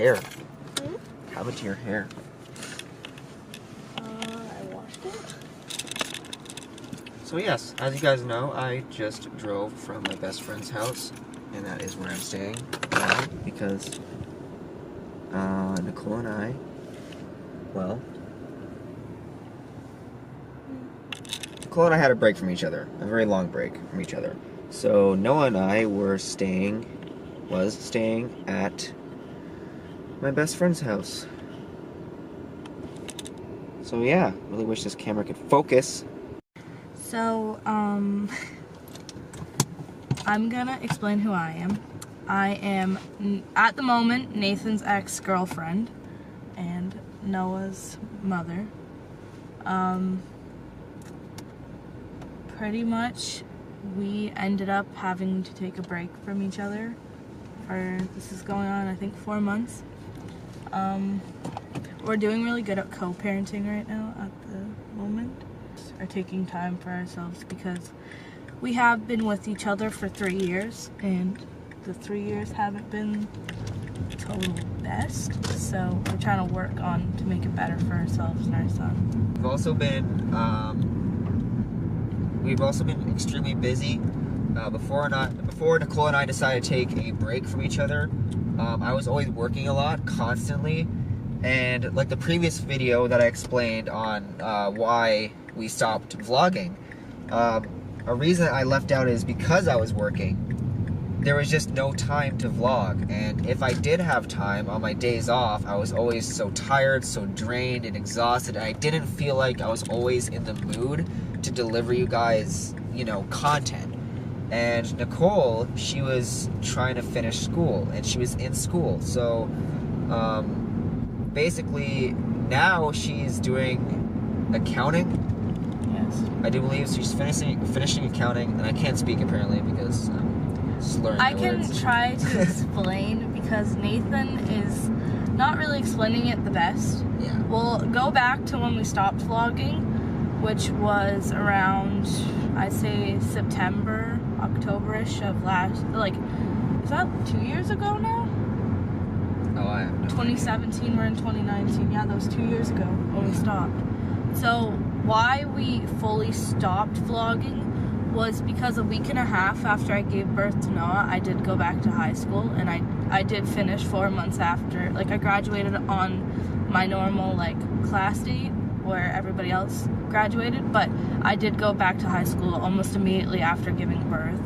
hair? Hmm? What happened to your hair? I washed it. So yes, as you guys know, I just drove from my best friend's house, and that is where I'm staying now, because Nicole and I, well, Nicole and I had a break from each other, a very long break from each other. So Noah and I was staying at my best friend's house. So yeah, really wish this camera could focus. So, I'm gonna explain who I am. I am, at the moment, Nathan's ex-girlfriend and Noah's mother. Pretty much, we ended up having to take a break from each other this is going on, I think, 4 months. We're doing really good at co-parenting right now at the moment. Are taking time for ourselves because we have been with each other for 3 years and the 3 years haven't been total best, so we're trying to work on to make it better for ourselves and our son. We've also been extremely busy. Before Nicole and I decided to take a break from each other, I was always working a lot, constantly, and like the previous video that I explained on why we stopped vlogging, a reason I left out is because I was working. There was just no time to vlog, and if I did have time on my days off, I was always so tired, so drained and exhausted, and I didn't feel like I was always in the mood to deliver you guys, you know, content. And Nicole, she was trying to finish school, and she was in school, so basically now she's doing accounting. Yes. I do believe she's finishing accounting, and I can't speak apparently because I'm slurring I my can words. try to explain because Nathan is not really explaining it the best. Yeah. We'll go back to when we stopped vlogging, which was around, I'd say, September, October-ish of last, like, is that 2 years ago now? Oh, I have no 2017, we're in 2019. Yeah, that was 2 years ago when we stopped. So why we fully stopped vlogging was because a week and a half after I gave birth to Noah, I did go back to high school, and I did finish 4 months after. Like, I graduated on my normal, like, class date where everybody else graduated, but I did go back to high school almost immediately after giving birth.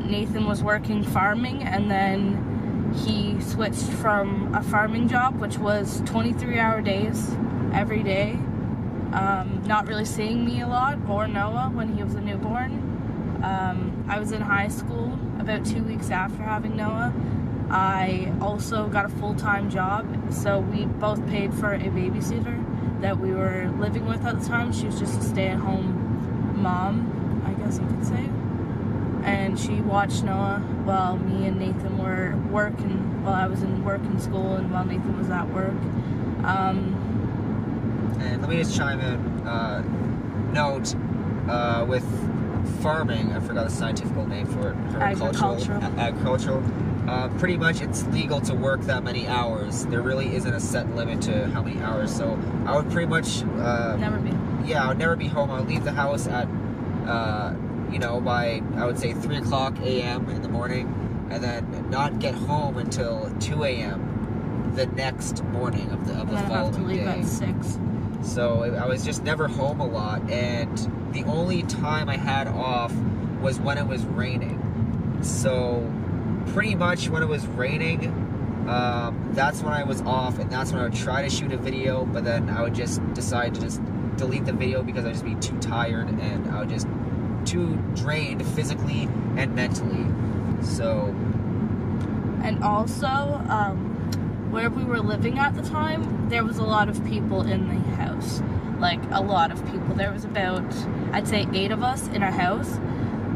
Nathan was working farming, and then he switched from a farming job, which was 23-hour days every day, not really seeing me a lot, or Noah when he was a newborn. I was in high school about 2 weeks after having Noah. I also got a full-time job, so we both paid for a babysitter that we were living with at the time. She was just a stay-at-home mom, I guess you could say. And she watched Noah while me and Nathan were working, while I was in work and school, and while Nathan was at work. And let me just chime in, note, with farming, I forgot the scientific name for it. Agricultural. Pretty much it's legal to work that many hours. There really isn't a set limit to how many hours, so I would pretty much... never be. Yeah, I would never be home. I would leave the house at, you know, by, I would say 3 o'clock a.m. in the morning, and then not get home until 2 a.m. the next morning of the And then I have to following leave day. at 6. So I was just never home a lot, and the only time I had off was when it was raining. So pretty much when it was raining, that's when I was off, and that's when I would try to shoot a video, but then I would just decide to just delete the video because I'd just be too tired, and I would just too drained physically and mentally. So, and also, where we were living at the time, there was a lot of people in the house. Like, a lot of people. There was about, I'd say, 8 of us in a house,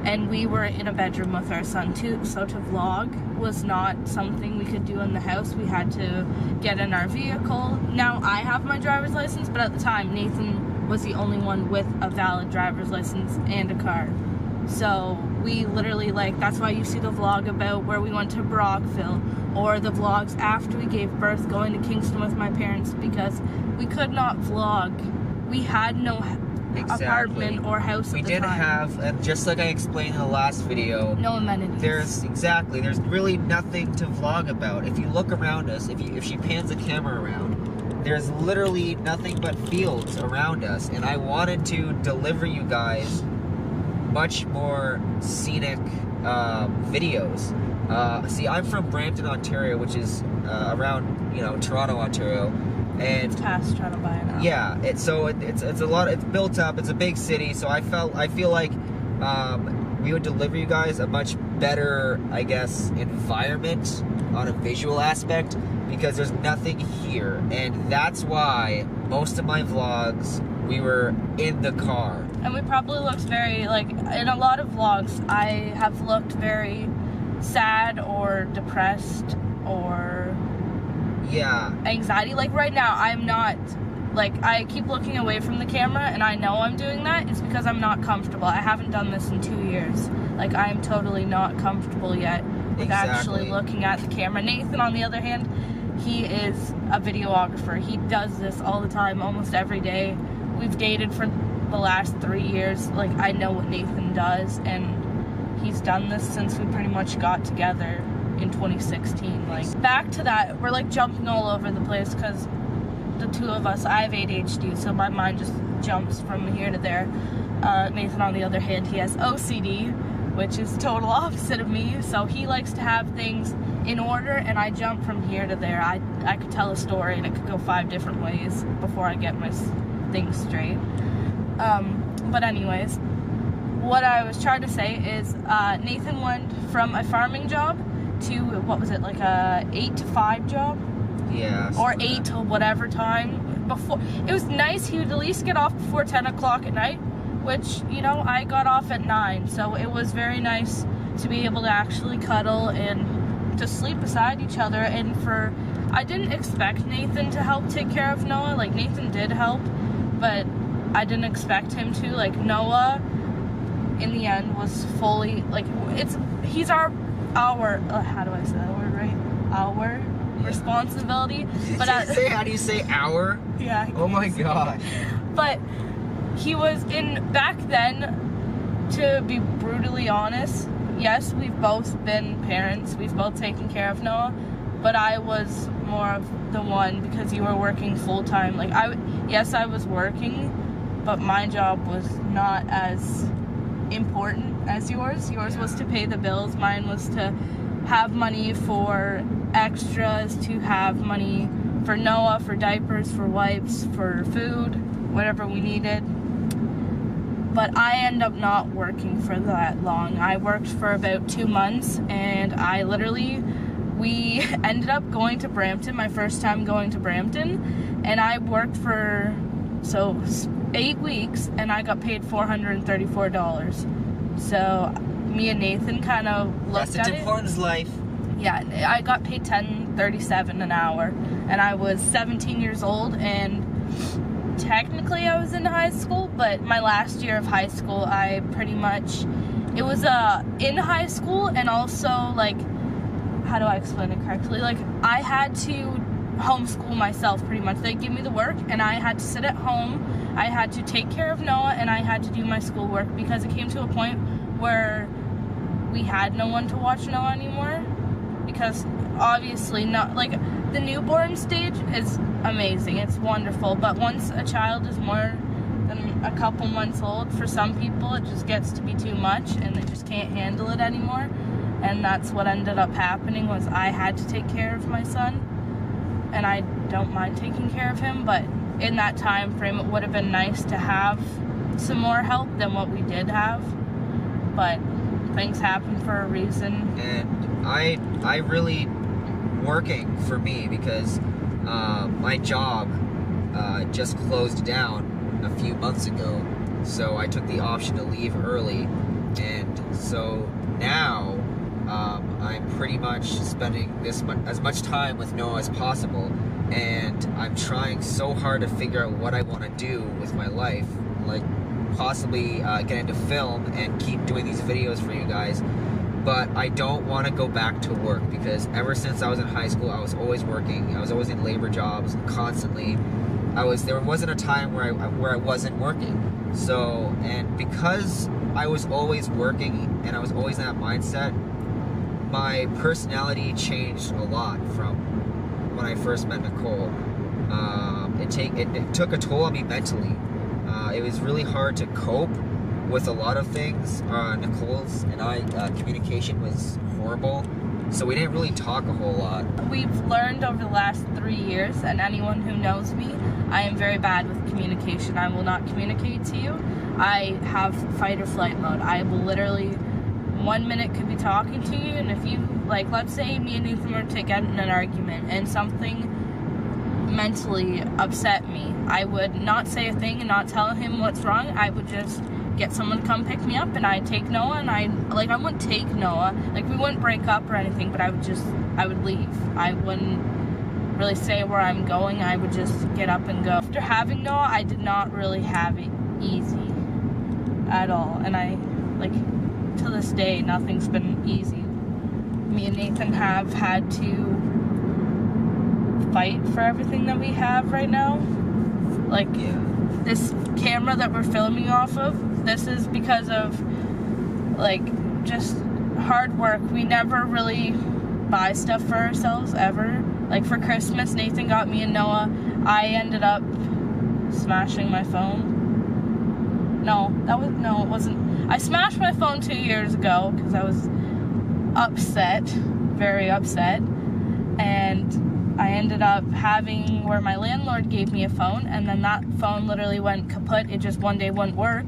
and we were in a bedroom with our son too, so to vlog was not something we could do in the house. We had to get in our vehicle. Now, I have my driver's license, but at the time, Nathan was the only one with a valid driver's license and a car. So we literally, like, that's why you see the vlog about where we went to Brockville, or the vlogs after we gave birth going to Kingston with my parents, because we could not vlog. We had no apartment or house at We the did time. have, and just like I explained in the last video, No amenities. there's really nothing to vlog about. If you look around us, if she pans the camera around, there's literally nothing but fields around us, and I wanted to deliver you guys much more scenic videos. See, I'm from Brampton, Ontario, which is around, Toronto, Ontario, and It's past trying to buy it now. yeah, it's a lot. It's built up. It's a big city, so I feel like we would deliver you guys a much better, I guess, environment on a visual aspect, because there's nothing here, and that's why most of my vlogs we were in the car. And we probably looked very, like, in a lot of vlogs, I have looked very sad or depressed or Yeah, anxiety. Like, right now, I'm not, like, I keep looking away from the camera, and I know I'm doing that. It's because I'm not comfortable. I haven't done this in 2 years. Like, I'm totally not comfortable yet with actually Exactly. looking at the camera. Nathan, on the other hand, he is a videographer. He does this all the time, almost every day. We've dated for the last 3 years. Like, I know what Nathan does, and he's done this since we pretty much got together in 2016. Like, back to that, we're like jumping all over the place because the two of us, I have ADHD, so my mind just jumps from here to there. Nathan, on the other hand, he has OCD, which is total opposite of me, so he likes to have things in order, and I jump from here to there. I could tell a story and it could go 5 different ways before I get my things straight. But anyways, what I was trying to say is Nathan went from a farming job to, what was it, like a 8 to 5 job? yeah. Or something like 8 that. till whatever time. Before, it was nice. He would at least get off before 10 o'clock at night, which, I got off at 9, so it was very nice to be able to actually cuddle and to sleep beside each other. And I didn't expect Nathan to help take care of Noah. Like, Nathan did help, but I didn't expect him to. Like, Noah, in the end, was fully, like, he's our, how do I say that word right? Our responsibility. But How do you say hour? yeah. Oh my god. But he was back then, to be brutally honest, yes, we've both been parents, we've both taken care of Noah, but I was more of the one, because you were working full-time. Like, yes, I was working, but my job was not as important as yours. Yours was to pay the bills, mine was to have money for extras, to have money for Noah, for diapers, for wipes, for food, whatever we needed. But I ended up not working for that long. I worked for about 2 months, and we ended up going to Brampton, my first time going to Brampton, and I worked for 8 weeks, and I got paid $434. So me and Nathan kind of looked at it. Important life. Yeah, I got paid $10.37 an hour, and I was 17 years old, and technically I was in high school, but my last year of high school, it was in high school, and also, like, how do I explain it correctly? Like, I had to homeschool myself pretty much. They give me the work, and I had to sit at home, I had to take care of Noah, and I had to do my schoolwork, because it came to a point where we had no one to watch Noah anymore. Because obviously, not like, the newborn stage is amazing, it's wonderful, but once a child is more than a couple months old, for some people it just gets to be too much and they just can't handle it anymore. And that's what ended up happening, was I had to take care of my son, and I don't mind taking care of him, but in that time frame it would have been nice to have some more help than what we did have. But things happen for a reason. And I really, working for me, because my job just closed down a few months ago, so I took the option to leave early, and so now I'm pretty much spending as much time with Noah as possible, and I'm trying so hard to figure out what I want to do with my life. Like, possibly get into film and keep doing these videos for you guys. But I don't want to go back to work, because ever since I was in high school, I was always working. I was always in labor jobs constantly. There wasn't a time where I wasn't working. So, and because I was always working and I was always in that mindset, my personality changed a lot from when I first met Nicole. It took a toll on me mentally. It was really hard to cope with a lot of things. Nicole's and I, communication was horrible, so we didn't really talk a whole lot. We've learned over the last 3 years, and anyone who knows me, I am very bad with communication. I will not communicate to you. I have fight or flight mode. I will literally, 1 minute could be talking to you, and if you, like, let's say me and Nathan were to get in an argument and something mentally upset me, I would not say a thing and not tell him what's wrong. I would just get someone to come pick me up, and I'd take Noah, and I wouldn't take Noah, like, we wouldn't break up or anything, but I would leave. I wouldn't really say where I'm going. I would just get up and go. After having Noah, I did not really have it easy at all, and to this day, nothing's been easy. Me and Nathan have had to fight for everything that we have right now. This camera that we're filming off of, this is because of, just hard work. We never really buy stuff for ourselves, ever. Like, for Christmas, Nathan got me and Noah. I ended up smashing my phone. It wasn't. I smashed my phone 2 years ago because I was upset, very upset, and I ended up having where my landlord gave me a phone, and then that phone literally went kaput. It just one day wouldn't work.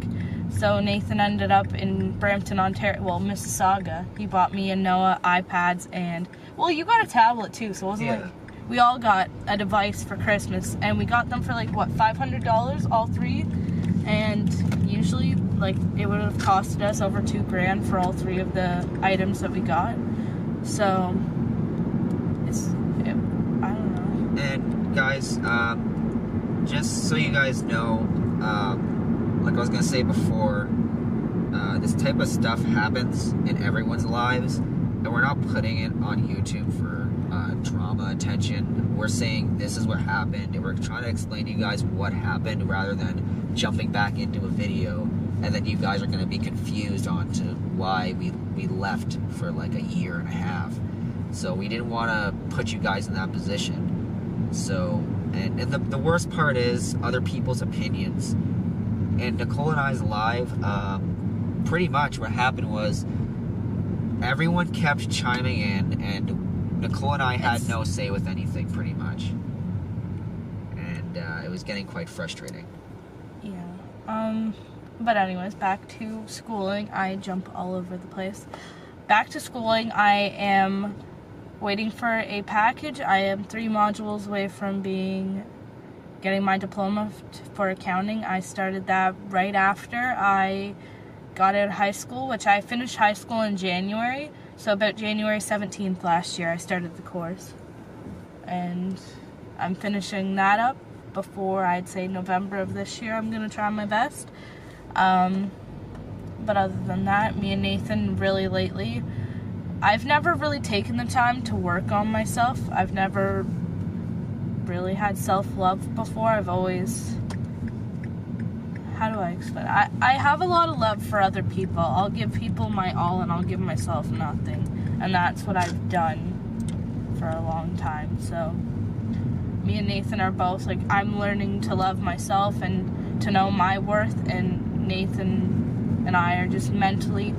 So Nathan ended up in Brampton, Ontario, Mississauga. He bought me and Noah iPads, and, you got a tablet too, so it wasn't we all got a device for Christmas, and we got them for $500, all three, and usually, it would have costed us over $2,000 for all three of the items that we got. So, I don't know. And guys, just so you guys know, like I was gonna say before, this type of stuff happens in everyone's lives, and we're not putting it on YouTube for drama attention. We're saying this is what happened, and we're trying to explain to you guys what happened rather than jumping back into a video, and then you guys are going to be confused on to why we left for a year and a half. So we didn't want to put you guys in that position. So, and the worst part is other people's opinions. And Nicole and I's live, pretty much what happened was everyone kept chiming in, and Nicole and I had no say with anything, pretty much. And it was getting quite frustrating. Yeah. But anyways, back to schooling. I jump all over the place. Back to schooling, I am waiting for a package. I am 3 modules away from getting my diploma for accounting. I started that right after I got out of high school, which I finished high school in January. So about January 17th last year, I started the course. And I'm finishing that up before, I'd say, November of this year. I'm going to try my best. But other than that, me and Nathan really lately, I've never really taken the time to work on myself. I've never really had self-love before. I've always, how do I explain it? I have a lot of love for other people. I'll give people my all, and I'll give myself nothing. And that's what I've done for a long time. So me and Nathan are both, I'm learning to love myself and to know my worth, and Nathan and I are just mentally,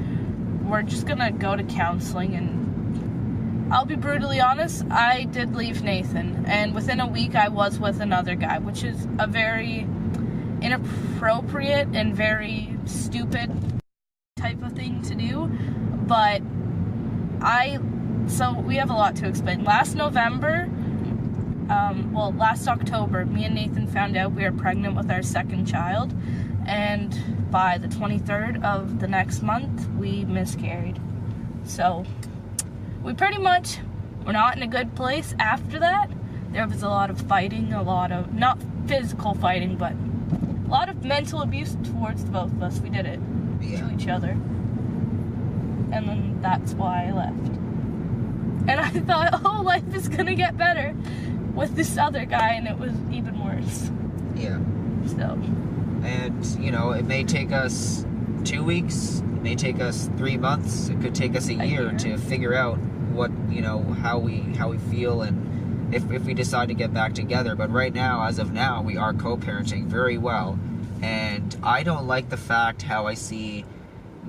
we're just gonna go to counseling. And I'll be brutally honest, I did leave Nathan, and within a week I was with another guy, which is a very inappropriate and very stupid type of thing to do. But so we have a lot to explain. Last October, me and Nathan found out we were pregnant with our second child, and by the 23rd of the next month, we miscarried. So we pretty much were not in a good place after that. There was a lot of fighting, not physical fighting, but a lot of mental abuse towards the both of us. We did it to each other. And then that's why I left. And I thought, oh, life is gonna get better with this other guy, and it was even worse. Yeah. So. And, you know, it may take us 2 weeks, it may take us 3 months, it could take us a year to figure out what, you know, how we feel and if we decide to get back together. But right now, as of now, we are co-parenting very well. And I don't like the fact how I see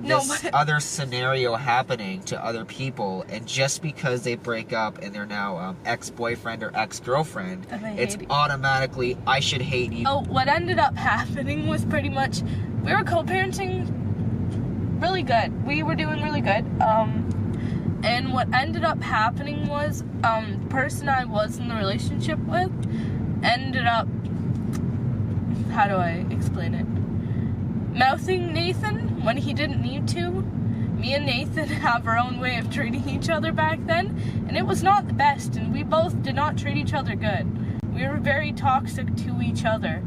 this other scenario happening to other people, and just because they break up and they're now ex-boyfriend or ex-girlfriend, it's automatically, I should hate you. Oh, what ended up happening was pretty much, we were co-parenting really good. We were doing really good. And what ended up happening was, the person I was in the relationship with ended up, how do I explain it? Mouthing Nathan when he didn't need to. Me and Nathan have our own way of treating each other back then, and it was not the best, and we both did not treat each other good. We were very toxic to each other,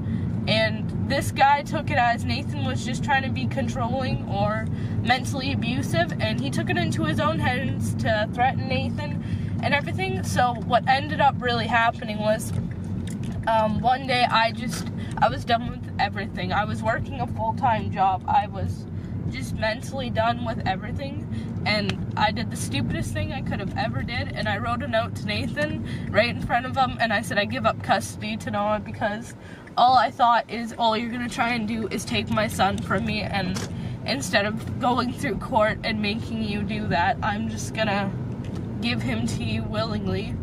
and this guy took it as Nathan was just trying to be controlling or mentally abusive, and he took it into his own hands to threaten Nathan and everything. So what ended up really happening was, one day I was done with everything. I was working a full-time job. I was just mentally done with everything, and I did the stupidest thing I could have ever did, and I wrote a note to Nathan right in front of him, and I said I give up custody to Noah because all I thought is all you're gonna try and do is take my son from me, and instead of going through court and making you do that, I'm just gonna give him to you willingly.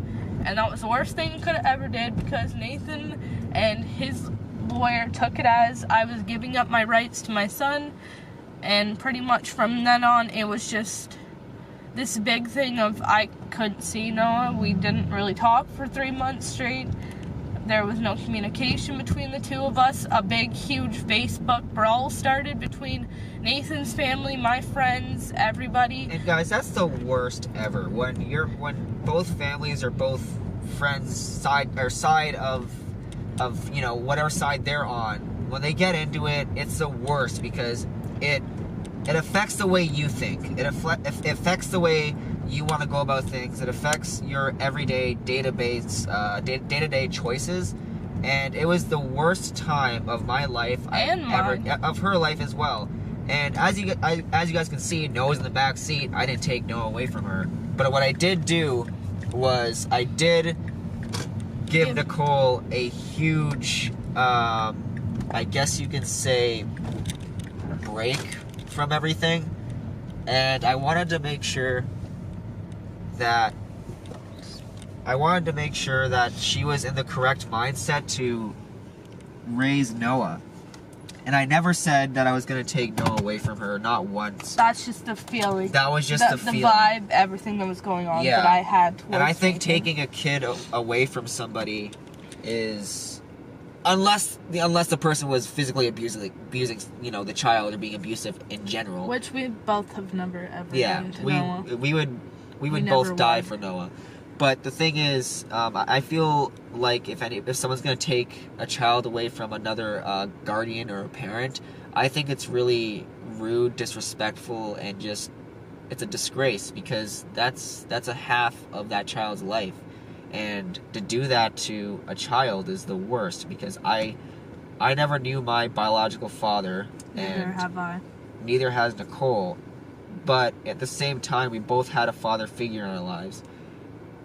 And that was the worst thing I could have ever did, because Nathan and his lawyer took it as I was giving up my rights to my son, and pretty much from then on it was just this big thing of I couldn't see Noah. We didn't really talk for 3 months straight. There was no communication between the two of us. A big huge Facebook brawl started between Nathan's family, my friends, everybody. And guys, that's the worst ever, when both families are both friends side of you know, whatever side they're on. When they get into it, it's the worst, because it affects the way you think. It affects the way you want to go about things. It affects your everyday day-to-day choices. And it was the worst time of my life, of her life as well. And as you guys can see, Noah's in the back seat. I didn't take Noah away from her, but what I did do was I did give Nicole a huge, I guess you can say, break from everything. And I wanted to make sure that she was in the correct mindset to raise Noah. And I never said that I was going to take Noah away from her, not once. That's just the feeling. That was just the feeling. The vibe, everything that was going on that I had towards And I think Nathan. taking a kid away from somebody is, unless the person was physically abusing, you know, the child, or being abusive in general. Which we both have never ever done to Noah. we would both die for Noah. But the thing is, I feel like if someone's going to take a child away from another guardian or a parent, I think it's really rude, disrespectful, and just, it's a disgrace, because that's a half of that child's life. And to do that to a child is the worst, because I never knew my biological father. Neither have I. Neither has Nicole. But at the same time, we both had a father figure in our lives.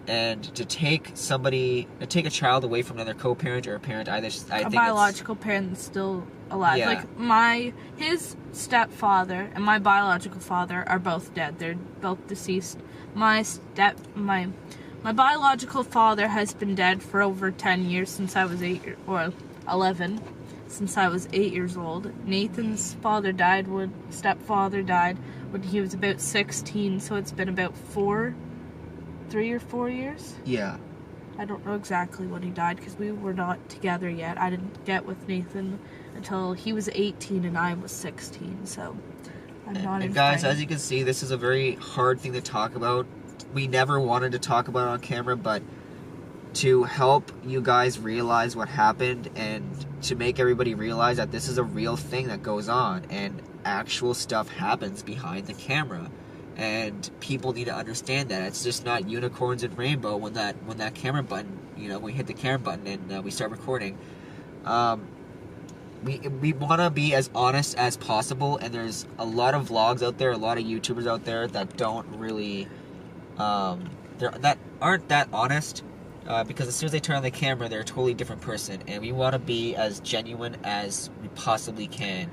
And to take a child away from another co-parent or a parent, I think biological parent that's still alive. Yeah. Like his stepfather and my biological father are both dead. They're both deceased. My biological father has been dead for over 10 years, since I was 11, since I was 8 years old. Nathan's stepfather died when he was about 16, so it's been about 3 or 4 years. Yeah. I don't know exactly when he died, because we were not together yet. I didn't get with Nathan until he was 18 and I was 16, so I'm not in. And guys, as you can see, this is a very hard thing to talk about. We never wanted to talk about it on camera, but to help you guys realize what happened and to make everybody realize that this is a real thing that goes on, and actual stuff happens behind the camera, and people need to understand that it's just not unicorns and rainbow when that camera button, when we hit the camera button and we start recording. We want to be as honest as possible, and there's a lot of vlogs out there, a lot of YouTubers out there that don't really that aren't that honest, because as soon as they turn on the camera, they're a totally different person, and we want to be as genuine as we possibly can.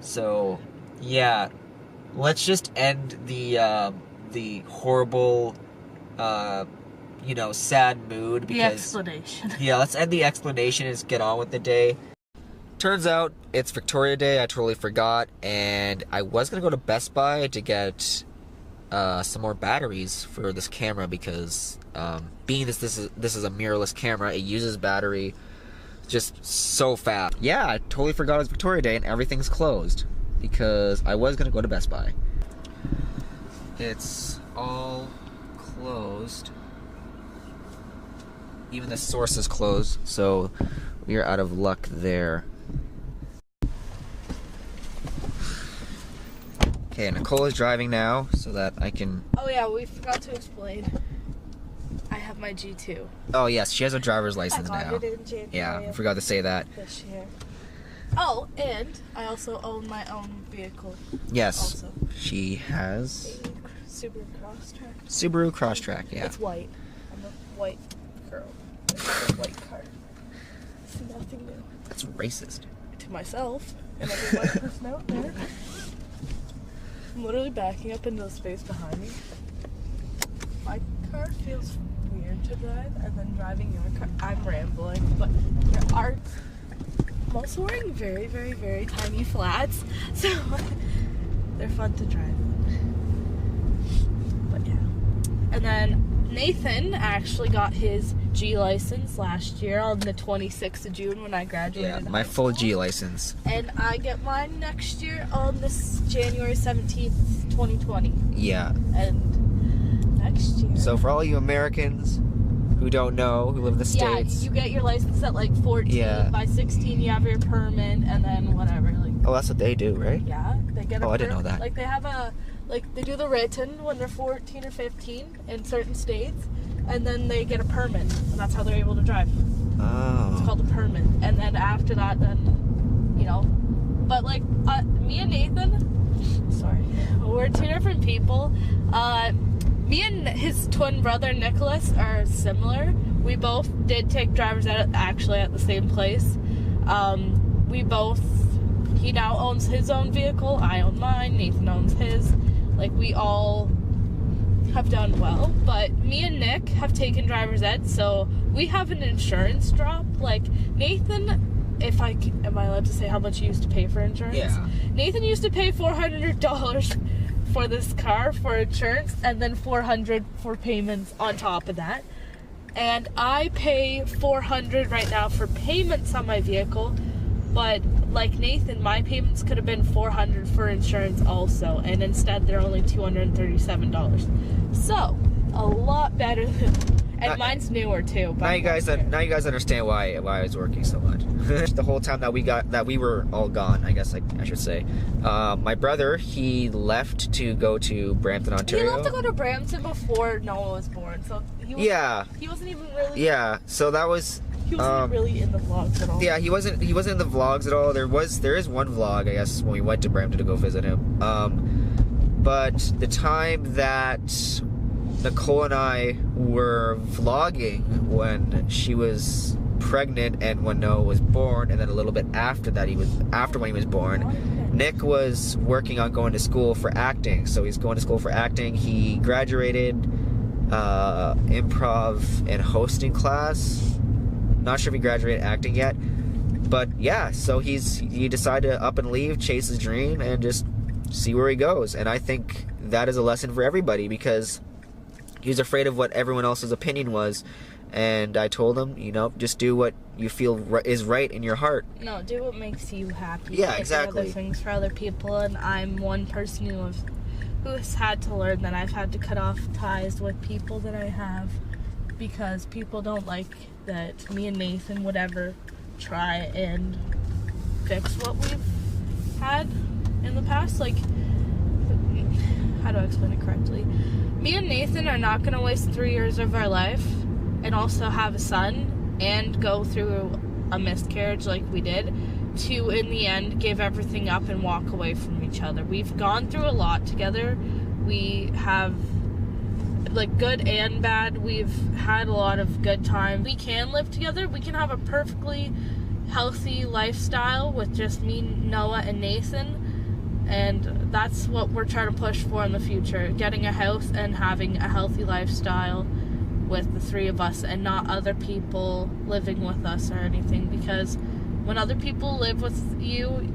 So yeah, let's just end the horrible sad mood, because the explanation. Yeah, let's end the explanation and just get on with the day. Turns out it's Victoria Day. I totally forgot, and I was gonna go to Best Buy to get some more batteries for this camera, because being this is a mirrorless camera, it uses battery just so fast. Yeah, I totally forgot it was Victoria Day and everything's closed, because I was gonna go to Best Buy. It's all closed. Even the source is closed, so we are out of luck there. Okay, Nicole is driving now so that I can... Oh yeah, we forgot to explain. I have my G2. Oh yes, she has a driver's license I got now. it in January. Yeah, I forgot to say that. This year. Oh, and I also own my own vehicle. Yes, also. She has... A Subaru Crosstrack. Subaru Crosstrack, yeah. It's white. I'm a white girl. It's a white car. It's nothing new. That's racist. To myself and every white person out there. I'm literally backing up into the space behind me. My car feels weird to drive, and then driving your car, I'm rambling, but there are... I'm also wearing very, very, very tiny flats, so they're fun to drive. But yeah. And then Nathan actually got his G license last year on the 26th of June when I graduated. Yeah, my full G license. And I get mine next year on this January 17th, 2020. Yeah. And next year. So for all you Americans who don't know, who live in the States... Yeah, you get your license at like 14. Yeah. By 16 you have your permit, and then whatever. Like. Oh, that's what they do, right? Yeah, they get a I didn't know that. Like they have a... Like they do the written when they're 14 or 15 in certain states, and then they get a permit, and that's how they're able to drive. Oh. It's called a permit. And then after that, then, but like, me and Nathan, sorry, we're two different people. Me and his twin brother, Nicholas, are similar. We both did take driver's ed actually at the same place. He now owns his own vehicle, I own mine, Nathan owns his. Like, we all have done well, but me and Nick have taken driver's ed, so we have an insurance drop. Like, Nathan, am I allowed to say how much he used to pay for insurance? Yeah. Nathan used to pay $400 for this car for insurance, and then $400 for payments on top of that. And I pay $400 right now for payments on my vehicle, but like Nathan, my payments could have been $400 for insurance also, and instead they're only $237. So, a lot better than... And mine's newer too. Now you guys understand why I was working so much. The whole time that we were all gone, I guess I should say. My brother, he left to go to Brampton, Ontario. He left to go to Brampton before Noah was born, so he wasn't even really. Yeah, so that was. He wasn't really in the vlogs at all. Yeah, he wasn't in the vlogs at all. There is one vlog, I guess, when we went to Brampton to go visit him. But the time that Nicole and I were vlogging when she was pregnant and when Noah was born, and then a little bit after that, when he was born, Nick was working on going to school for acting. So he's going to school for acting. He graduated improv and hosting class. Not sure if he graduated acting yet, but yeah. So he decided to up and leave, chase his dream, and just see where he goes. And I think that is a lesson for everybody, because he was afraid of what everyone else's opinion was, and I told him, just do what you feel is right in your heart. No, do what makes you happy. Yeah, exactly. Other things for other people, and I'm one person who has had to learn that I've had to cut off ties with people that I have, because people don't like that me and Nathan would ever try and fix what we've had in the past. Like, how do I explain it correctly? Me and Nathan are not going to waste 3 years of our life and also have a son and go through a miscarriage like we did to, in the end, give everything up and walk away from each other. We've gone through a lot together. We have, like, good and bad. We've had a lot of good times. We can live together. We can have a perfectly healthy lifestyle with just me, Noah, and Nathan. And that's what we're trying to push for in the future. Getting a house and having a healthy lifestyle with the three of us and not other people living with us or anything. Because when other people live with you,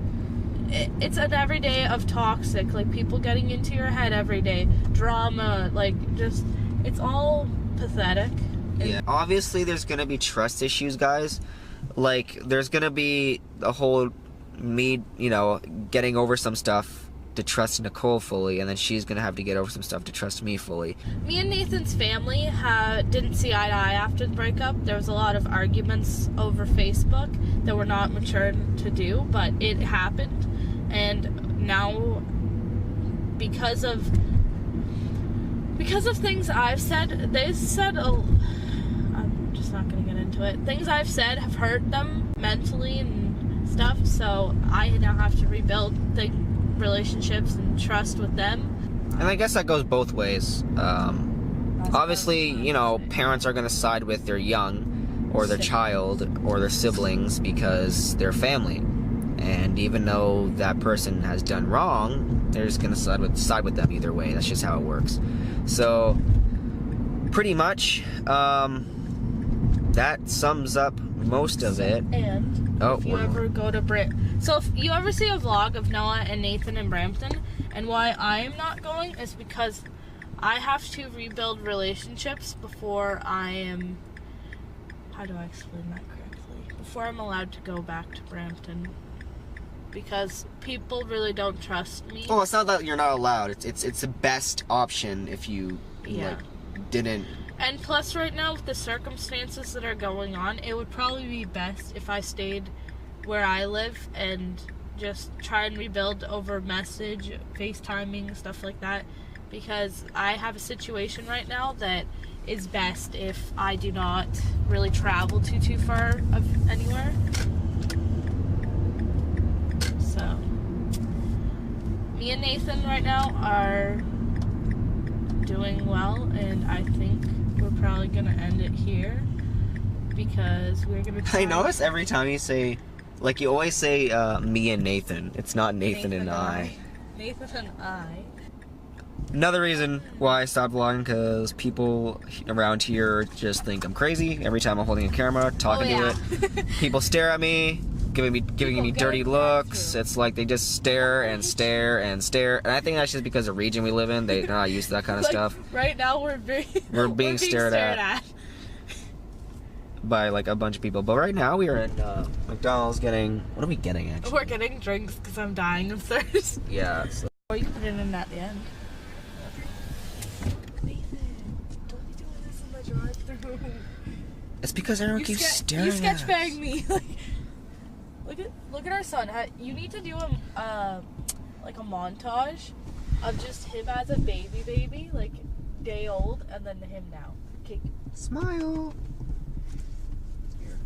it's an everyday of toxic, like people getting into your head every day, drama, like just, it's all pathetic. Yeah, obviously there's gonna be trust issues, guys. Like, there's gonna be the whole me, you know, getting over some stuff to trust Nicole fully, and then she's gonna have to get over some stuff to trust me fully. Me and Nathan's family didn't see eye to eye after the breakup. There was a lot of arguments over Facebook that were not mature to do, but it happened. And now, because of things I've said, they said, I'm just not going to get into it. Things I've said have hurt them mentally and stuff, so I now have to rebuild the relationships and trust with them. And I guess that goes both ways. Obviously, you know, parents are going to side with their young, or their child, or their siblings, because they're family. And even though that person has done wrong, they're just gonna side with them either way. That's just how it works. So, pretty much, that sums up most of it. And if you ever go to so if you ever see a vlog of Noah and Nathan in Brampton, and why I'm not going is because I have to rebuild relationships before I am. How do I explain that correctly? Before I'm allowed to go back to Brampton. Because people really don't trust me. Well, it's not that you're not allowed. It's the best option if you like didn't. And plus, right now with the circumstances that are going on, it would probably be best if I stayed where I live and just try and rebuild over message, FaceTiming, stuff like that. Because I have a situation right now that is best if I do not really travel too far of anywhere. So, me and Nathan right now are doing well, and I think we're probably going to end it here because we're going to try. I notice every time you say, like, you always say me and Nathan. It's not Nathan and I. Nathan and I. Another reason why I stopped vlogging, because people around here just think I'm crazy every time I'm holding a camera, talking to it. People stare at me. Giving me dirty looks. It's like they just stare and stare and stare. And I think that's just because the region we live in, they're not used to that kind of stuff. Right now we're being stared at by like a bunch of people. But right now we are in McDonald's getting, what are we getting actually? We're getting drinks because I'm dying of thirst. Yeah. So. Or you can put it in at the end. Nathan, don't be doing this in the drive-thru. It's because everyone keeps staring at us. You sketch bag me. Look at our son. You need to do like a montage of just him as a baby, like day old, and then him now. Okay. Smile. Here.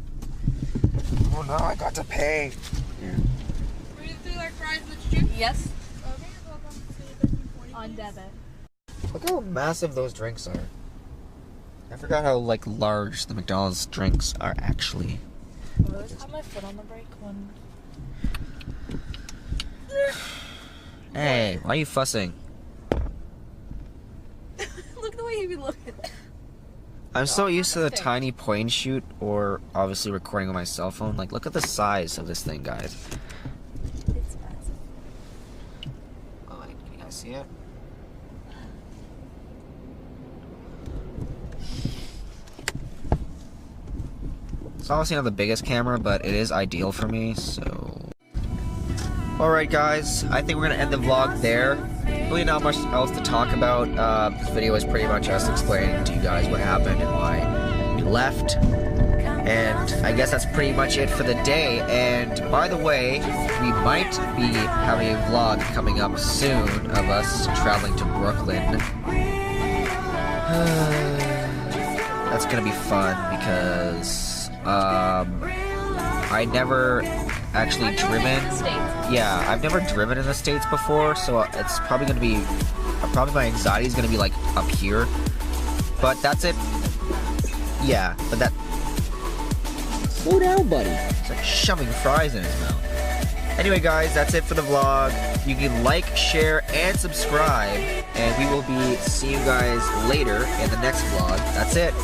Oh no, I got to pay. Here. Were you doing like fries with chips? Yes. Okay, welcome to on debit. Look how massive those drinks are. I forgot how like large the McDonald's drinks are actually. I always have my foot on the brake when. Hey, why are you fussing? Look the way you be looking. I'm so used to the tiny point and shoot, or obviously recording on my cell phone. Like, look at the size of this thing, guys. It's massive. Oh, can you guys see it? It's obviously not the biggest camera, but it is ideal for me, so... Alright guys, I think we're going to end the vlog there. Really not much else to talk about. This video is pretty much us explaining to you guys what happened and why we left. And I guess that's pretty much it for the day. And by the way, we might be having a vlog coming up soon of us traveling to Brooklyn. That's gonna be fun because I never actually driven. Yeah, I've never driven in the States before, so it's probably gonna be, probably my anxiety is gonna be like up here. But that's it. Yeah, but that. Slow down, buddy. It's like shoving fries in his mouth. Anyway, guys, that's it for the vlog. You can like, share, and subscribe, and we will be seeing you guys later in the next vlog. That's it.